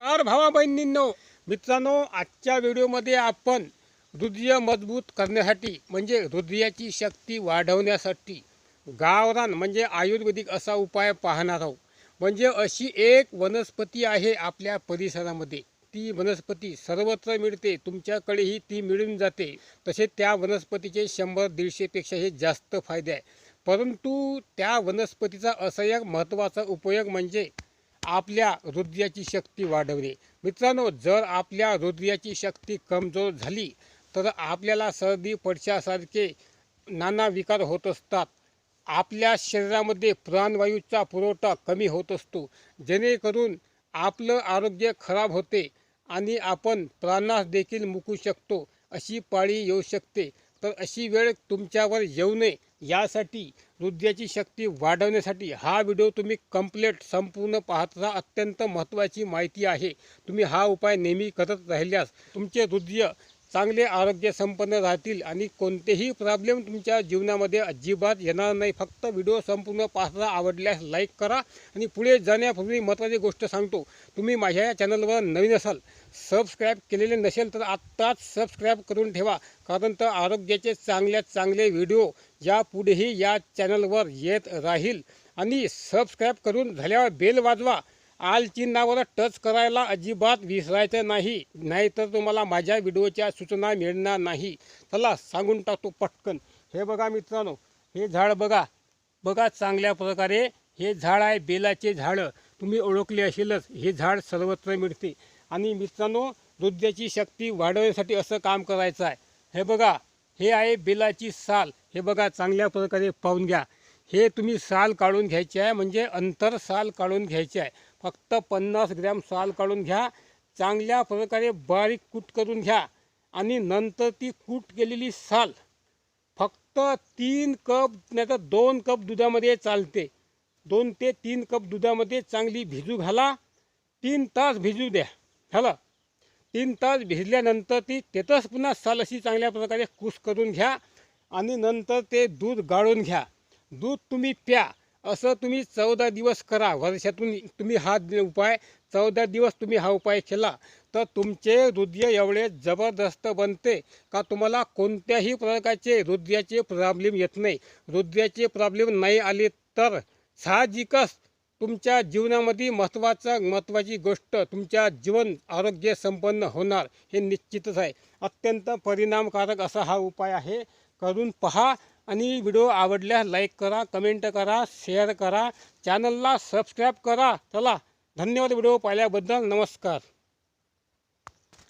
भावा बहिणींनो, मित्रांनो, आजच्या व्हिडिओमध्ये आपण हृदय मजबूत करण्यासाठी म्हणजे हृदयाची शक्ती वाढवण्यासाठी गावरान म्हणजे आयुर्वेदिक असा उपाय पाहणार आहोत. म्हणजे अशी एक वनस्पती आहे आपल्या परिसरामध्ये. ती वनस्पती सर्वत्र मिळते, तुमच्याकडेही ती मिळून जाते. तसे त्या वनस्पतीचे 100-150 पेक्षाही जास्त फायदे आहे. परंतु त्या वनस्पतीचा असा एक महत्त्वाचा उपयोग म्हणजे आपल्या हृदयाची शक्ती वाढवणे. मित्रांनो, जर आपल्या हृदयाची शक्ती कमजोर झाली तर आपल्याला सर्दी पडशासारखे नाना विकार होत असतात. आपल्या शरीरामध्ये प्राणवायूचा पुरवठा कमी होत असतो, जेणेकरून आपलं आरोग्य खराब होते आणि आपण प्राणास देखील मुकू शकतो, अशी पाळी येऊ शकते. तर अशी वेळ तुमच्यावर येऊ नये यासाठी हृदयाची शक्ती वाढवण्यासाठी हा व्हिडिओ तुम्ही कंप्लीट संपूर्ण पाहत राहा. अत्यंत महत्त्वाची माहिती आहे. तुम्ही हा उपाय नेहमी करत राहिल्यास तुमचे हृदय चांगले आरोग्य संपन्न राहतील आणि कोणतेही प्रॉब्लेम तुमच्या जीवनामध्ये अजिबात येणार नाही. फक्त व्हिडिओ संपूर्ण पाहता. आवडल्यास लाईक करा. आणि पुढे जाण्यापूर्वी महत्त्वाची गोष्ट सांगतो, तुम्ही माझ्या चॅनलवर नवीन असाल, सबस्क्राईब केलेले नसेल तर आत्ताच सबस्क्राईब करून ठेवा. कारण तर आरोग्याचे चांगल्यात चांगले व्हिडिओ यापुढेही या चॅनलवर येत राहील. आणि सबस्क्राईब करून झाल्यावर बेल वाजवा. आल चिन्हावर टच करायला अजिबात विसरायचं नाही, नाहीतर तुम्हाला माझ्या व्हिडिओच्या सूचना मिळणार नाही. चला सांगून टाकतो पटकन. हे बघा मित्रांनो, हे झाड बघा बघा चांगल्या प्रकारे हे झाड आहे बेलाचे झाडं. तुम्ही ओळखले असेलच. हे झाड सर्वत्र मिळते. आणि मित्रांनो, हृदयाची शक्ती वाढवण्यासाठी असं काम करायचं आहे. हे बघा, हे आहे बेलाची साल. हे बघा चांगल्या प्रकारे पाहून घ्या. हे तुम्ही साल काढून घ्यायची आहे, म्हणजे अंतर साल काढून घ्यायची आहे. फक्त 50 ग्रॅम साल काढून घ्या. चांगल्या प्रकारे बारीक कूट करून घ्या. आणि नंतर ती कूट केलेली साल फक्त 3 कप नाही तर 2 कप दुधामध्ये चालते. 2 ते 3 कप दुधामध्ये चांगली भिजू घाला. 3 तास भिजू द्या. झालं. 3 तास भिजल्यानंतर ती तेथंच पुन्हा साल अशी चांगल्या प्रकारे कूस करून घ्या. आणि नंतर ते दूध गाळून घ्या. दूध तुम्ही प्या. असं तुम्ही 14 दिवस करा. वर्षातून तुम्ही हा उपाय 14 दिवस तुम्ही हा उपाय केला तर तुमचे हृदय एवढे जबरदस्त बनते का तुम्हाला कोणत्याही प्रकारचे हृदयाचे प्रॉब्लेम येत नाही. हृदयाचे प्रॉब्लेम नाही आले तर साहजिकच तुमच्या जीवनामध्ये महत्त्वाची गोष्ट तुमच्या जीवन आरोग्य संपन्न होणार हे निश्चितच आहे. अत्यंत परिणामकारक असा हा उपाय आहे. करून पहा. आणि व्हिडिओ आवडल्यास लाईक करा, कमेंट करा, शेअर करा, चॅनलला सबस्क्राईब करा. चला, धन्यवाद व्हिडिओ पाहिल्याबद्दल. नमस्कार.